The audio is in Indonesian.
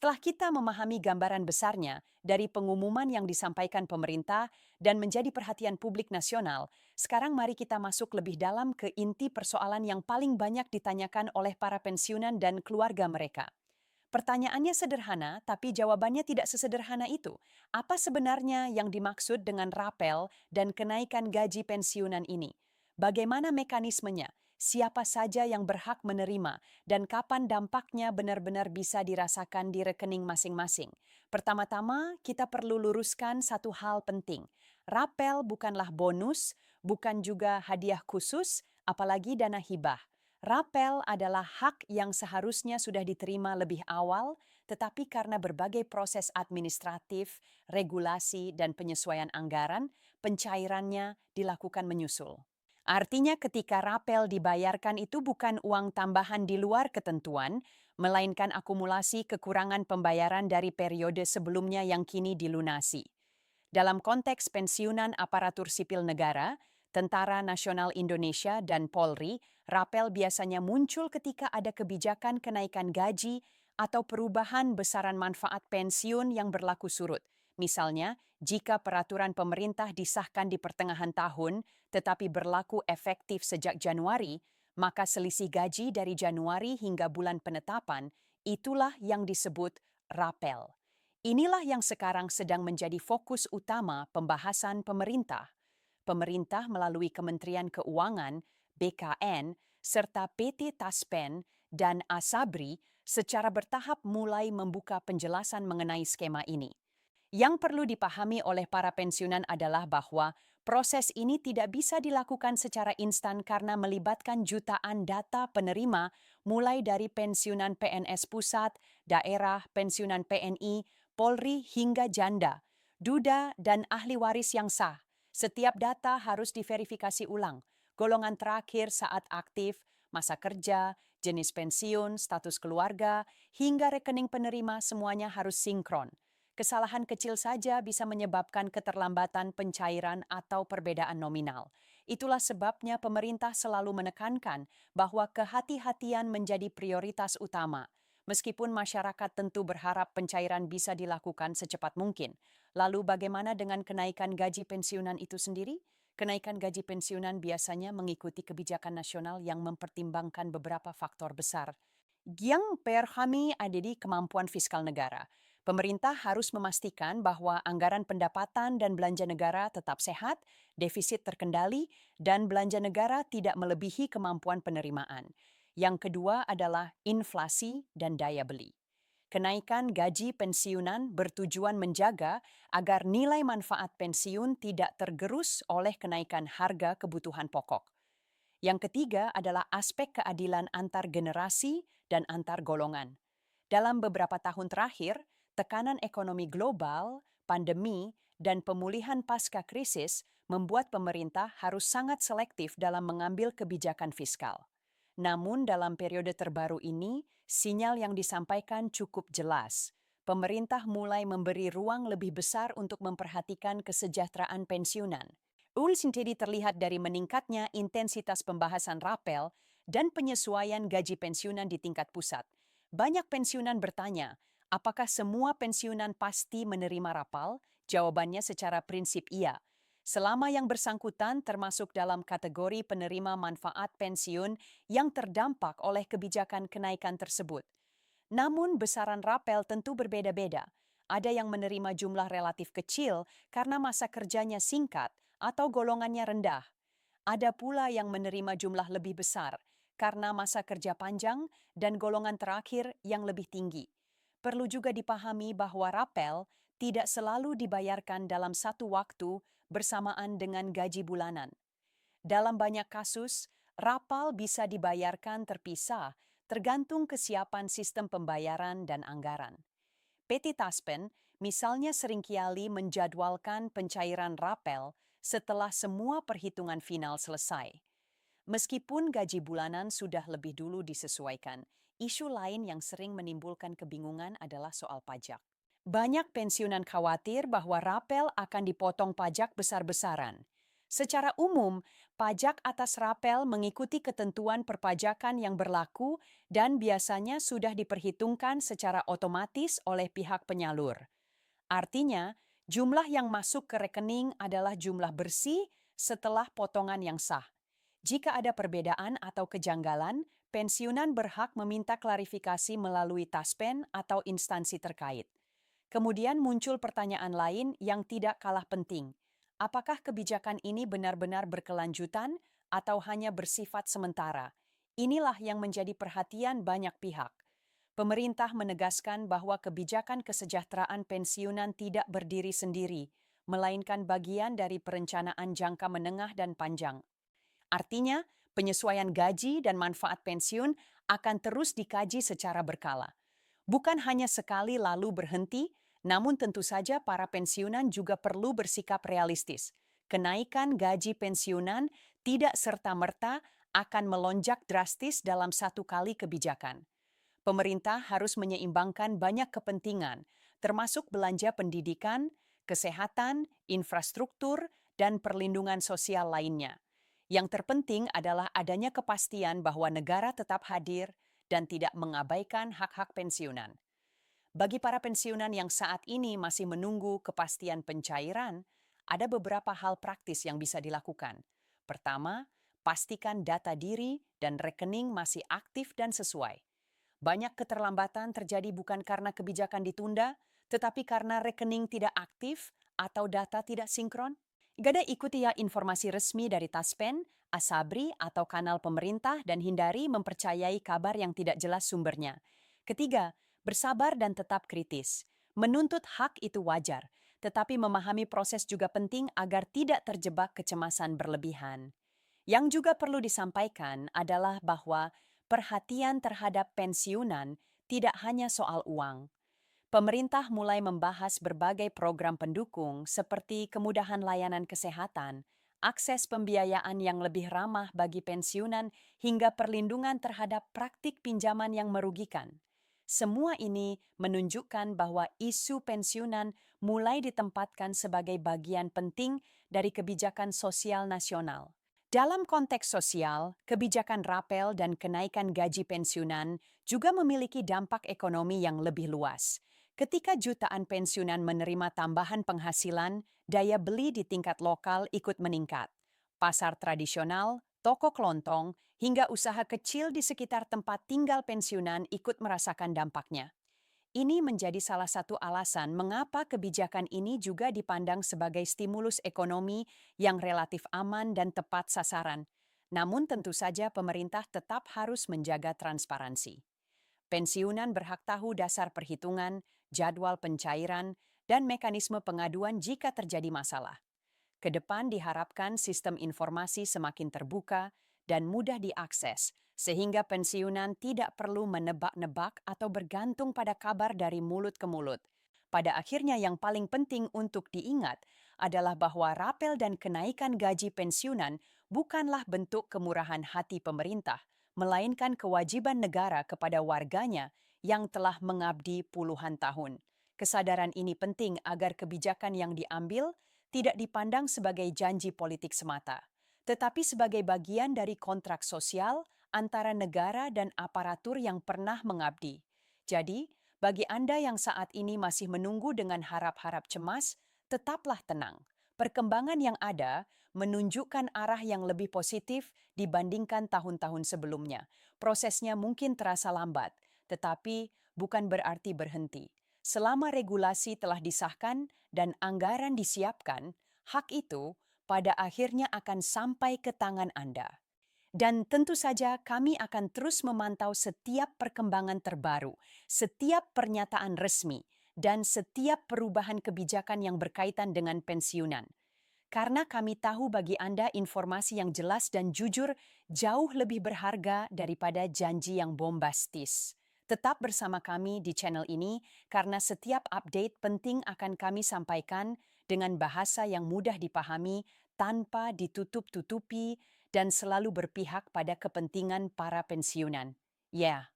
Setelah kita memahami gambaran besarnya dari pengumuman yang disampaikan pemerintah dan menjadi perhatian publik nasional, sekarang mari kita masuk lebih dalam ke inti persoalan yang paling banyak ditanyakan oleh para pensiunan dan keluarga mereka. Pertanyaannya sederhana, tapi jawabannya tidak sesederhana itu. Apa sebenarnya yang dimaksud dengan rapel dan kenaikan gaji pensiunan ini? Bagaimana mekanismenya? Siapa saja yang berhak menerima? Dan kapan dampaknya benar-benar bisa dirasakan di rekening masing-masing? Pertama-tama, kita perlu luruskan satu hal penting. Rapel bukanlah bonus, bukan juga hadiah khusus, apalagi dana hibah. Rapel adalah hak yang seharusnya sudah diterima lebih awal, tetapi karena berbagai proses administratif, regulasi, dan penyesuaian anggaran, pencairannya dilakukan menyusul. Artinya ketika rapel dibayarkan itu bukan uang tambahan di luar ketentuan, melainkan akumulasi kekurangan pembayaran dari periode sebelumnya yang kini dilunasi. Dalam konteks pensiunan aparatur sipil negara, Tentara Nasional Indonesia dan Polri, rapel biasanya muncul ketika ada kebijakan kenaikan gaji atau perubahan besaran manfaat pensiun yang berlaku surut. Misalnya, jika peraturan pemerintah disahkan di pertengahan tahun tetapi berlaku efektif sejak Januari, maka selisih gaji dari Januari hingga bulan penetapan itulah yang disebut rapel. Inilah yang sekarang sedang menjadi fokus utama pembahasan pemerintah. Pemerintah melalui Kementerian Keuangan, BKN, serta PT Taspen dan Asabri secara bertahap mulai membuka penjelasan mengenai skema ini. Yang perlu dipahami oleh para pensiunan adalah bahwa proses ini tidak bisa dilakukan secara instan karena melibatkan jutaan data penerima mulai dari pensiunan PNS pusat, daerah, pensiunan PNI, Polri hingga janda, duda, dan ahli waris yang sah. Setiap data harus diverifikasi ulang. Golongan terakhir saat aktif, masa kerja, jenis pensiun, status keluarga, hingga rekening penerima semuanya harus sinkron. Kesalahan kecil saja bisa menyebabkan keterlambatan pencairan atau perbedaan nominal. Itulah sebabnya pemerintah selalu menekankan bahwa kehati-hatian menjadi prioritas utama. Meskipun masyarakat tentu berharap pencairan bisa dilakukan secepat mungkin. Lalu bagaimana dengan kenaikan gaji pensiunan itu sendiri? Kenaikan gaji pensiunan biasanya mengikuti kebijakan nasional yang mempertimbangkan beberapa faktor besar. Yang perhami ada di kemampuan fiskal negara. Pemerintah harus memastikan bahwa anggaran pendapatan dan belanja negara tetap sehat, defisit terkendali, dan belanja negara tidak melebihi kemampuan penerimaan. Yang kedua adalah inflasi dan daya beli. Kenaikan gaji pensiunan bertujuan menjaga agar nilai manfaat pensiun tidak tergerus oleh kenaikan harga kebutuhan pokok. Yang ketiga adalah aspek keadilan antar generasi dan antar golongan. Dalam beberapa tahun terakhir, tekanan ekonomi global, pandemi, dan pemulihan pasca krisis membuat pemerintah harus sangat selektif dalam mengambil kebijakan fiskal. Namun dalam periode terbaru ini, sinyal yang disampaikan cukup jelas. Pemerintah mulai memberi ruang lebih besar untuk memperhatikan kesejahteraan pensiunan. Sendiri terlihat dari meningkatnya intensitas pembahasan rapel dan penyesuaian gaji pensiunan di tingkat pusat. Banyak pensiunan bertanya, apakah semua pensiunan pasti menerima rapal? Jawabannya secara prinsip iya. Selama yang bersangkutan termasuk dalam kategori penerima manfaat pensiun yang terdampak oleh kebijakan kenaikan tersebut. Namun besaran rapel tentu berbeda-beda. Ada yang menerima jumlah relatif kecil karena masa kerjanya singkat atau golongannya rendah. Ada pula yang menerima jumlah lebih besar karena masa kerja panjang dan golongan terakhir yang lebih tinggi. Perlu juga dipahami bahwa rapel tidak selalu dibayarkan dalam satu waktu bersamaan dengan gaji bulanan. Dalam banyak kasus, rapal bisa dibayarkan terpisah tergantung kesiapan sistem pembayaran dan anggaran. PT Taspen misalnya seringkali menjadwalkan pencairan rapel setelah semua perhitungan final selesai. Meskipun gaji bulanan sudah lebih dulu disesuaikan, isu lain yang sering menimbulkan kebingungan adalah soal pajak. Banyak pensiunan khawatir bahwa rapel akan dipotong pajak besar-besaran. Secara umum, pajak atas rapel mengikuti ketentuan perpajakan yang berlaku dan biasanya sudah diperhitungkan secara otomatis oleh pihak penyalur. Artinya, jumlah yang masuk ke rekening adalah jumlah bersih setelah potongan yang sah. Jika ada perbedaan atau kejanggalan, pensiunan berhak meminta klarifikasi melalui taspen atau instansi terkait. Kemudian muncul pertanyaan lain yang tidak kalah penting. Apakah kebijakan ini benar-benar berkelanjutan atau hanya bersifat sementara? Inilah yang menjadi perhatian banyak pihak. Pemerintah menegaskan bahwa kebijakan kesejahteraan pensiunan tidak berdiri sendiri, melainkan bagian dari perencanaan jangka menengah dan panjang. Artinya, penyesuaian gaji dan manfaat pensiun akan terus dikaji secara berkala. Bukan hanya sekali lalu berhenti, namun tentu saja para pensiunan juga perlu bersikap realistis. Kenaikan gaji pensiunan tidak serta-merta akan melonjak drastis dalam satu kali kebijakan. Pemerintah harus menyeimbangkan banyak kepentingan, termasuk belanja pendidikan, kesehatan, infrastruktur, dan perlindungan sosial lainnya. Yang terpenting adalah adanya kepastian bahwa negara tetap hadir dan tidak mengabaikan hak-hak pensiunan. Bagi para pensiunan yang saat ini masih menunggu kepastian pencairan, ada beberapa hal praktis yang bisa dilakukan. Pertama, pastikan data diri dan rekening masih aktif dan sesuai. Banyak keterlambatan terjadi bukan karena kebijakan ditunda, tetapi karena rekening tidak aktif atau data tidak sinkron. Gada ikuti ya informasi resmi dari Taspen, Asabri, atau kanal pemerintah dan hindari mempercayai kabar yang tidak jelas sumbernya. Ketiga, bersabar dan tetap kritis. Menuntut hak itu wajar, tetapi memahami proses juga penting agar tidak terjebak kecemasan berlebihan. Yang juga perlu disampaikan adalah bahwa perhatian terhadap pensiunan tidak hanya soal uang. Pemerintah mulai membahas berbagai program pendukung seperti kemudahan layanan kesehatan, akses pembiayaan yang lebih ramah bagi pensiunan, hingga perlindungan terhadap praktik pinjaman yang merugikan. Semua ini menunjukkan bahwa isu pensiunan mulai ditempatkan sebagai bagian penting dari kebijakan sosial nasional. Dalam konteks sosial, kebijakan rapel dan kenaikan gaji pensiunan juga memiliki dampak ekonomi yang lebih luas. Ketika jutaan pensiunan menerima tambahan penghasilan, daya beli di tingkat lokal ikut meningkat. Pasar tradisional, toko kelontong, hingga usaha kecil di sekitar tempat tinggal pensiunan ikut merasakan dampaknya. Ini menjadi salah satu alasan mengapa kebijakan ini juga dipandang sebagai stimulus ekonomi yang relatif aman dan tepat sasaran. Namun tentu saja pemerintah tetap harus menjaga transparansi. Pensiunan berhak tahu dasar perhitungan, jadwal pencairan, dan mekanisme pengaduan jika terjadi masalah. Kedepan diharapkan sistem informasi semakin terbuka dan mudah diakses, sehingga pensiunan tidak perlu menebak-nebak atau bergantung pada kabar dari mulut ke mulut. Pada akhirnya yang paling penting untuk diingat adalah bahwa rapel dan kenaikan gaji pensiunan bukanlah bentuk kemurahan hati pemerintah, melainkan kewajiban negara kepada warganya yang telah mengabdi puluhan tahun. Kesadaran ini penting agar kebijakan yang diambil tidak dipandang sebagai janji politik semata, tetapi sebagai bagian dari kontrak sosial antara negara dan aparatur yang pernah mengabdi. Jadi, bagi Anda yang saat ini masih menunggu dengan harap-harap cemas, tetaplah tenang. Perkembangan yang ada menunjukkan arah yang lebih positif dibandingkan tahun-tahun sebelumnya. Prosesnya mungkin terasa lambat, tetapi bukan berarti berhenti. Selama regulasi telah disahkan dan anggaran disiapkan, hak itu pada akhirnya akan sampai ke tangan Anda. Dan tentu saja kami akan terus memantau setiap perkembangan terbaru, setiap pernyataan resmi, dan setiap perubahan kebijakan yang berkaitan dengan pensiunan. Karena kami tahu bagi Anda informasi yang jelas dan jujur jauh lebih berharga daripada janji yang bombastis. Tetap bersama kami di channel ini karena setiap update penting akan kami sampaikan dengan bahasa yang mudah dipahami tanpa ditutup-tutupi dan selalu berpihak pada kepentingan para pensiunan. Ya.